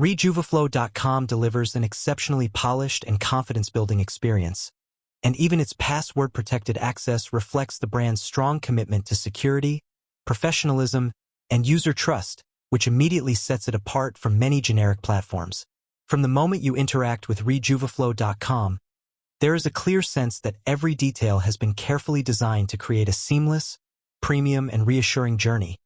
RejuvaFlow.com delivers an exceptionally polished and confidence-building experience, and even its password-protected access reflects the brand's strong commitment to security, professionalism, and user trust, which immediately sets it apart from many generic platforms. From the moment you interact with RejuvaFlow.com, there is a clear sense that every detail has been carefully designed to create a seamless, premium, and reassuring journey,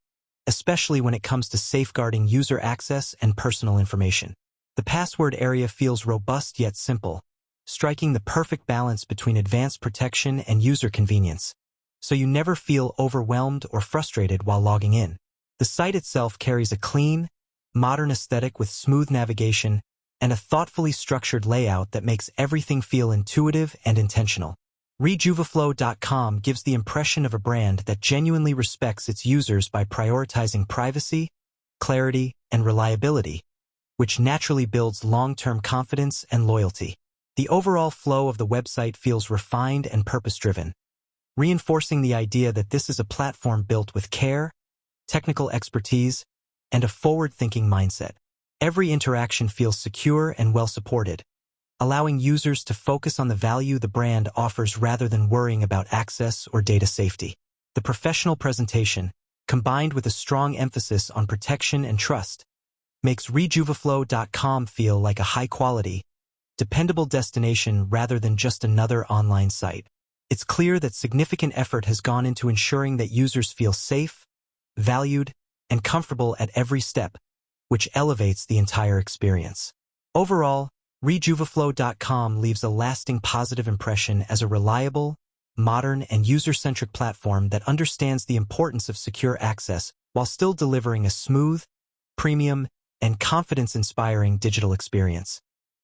especially when it comes to safeguarding user access and personal information. The password area feels robust yet simple, striking the perfect balance between advanced protection and user convenience, so you never feel overwhelmed or frustrated while logging in. The site itself carries a clean, modern aesthetic with smooth navigation and a thoughtfully structured layout that makes everything feel intuitive and intentional. RejuvaFlow.com gives the impression of a brand that genuinely respects its users by prioritizing privacy, clarity, and reliability, which naturally builds long-term confidence and loyalty. The overall flow of the website feels refined and purpose-driven, reinforcing the idea that this is a platform built with care, technical expertise, and a forward-thinking mindset. Every interaction feels secure and well-supported, allowing users to focus on the value the brand offers rather than worrying about access or data safety. The professional presentation, combined with a strong emphasis on protection and trust, makes RejuvaFlow.com feel like a high-quality, dependable destination rather than just another online site. It's clear that significant effort has gone into ensuring that users feel safe, valued, and comfortable at every step, which elevates the entire experience. Overall, RejuvaFlow.com leaves a lasting positive impression as a reliable, modern, and user-centric platform that understands the importance of secure access while still delivering a smooth, premium, and confidence-inspiring digital experience.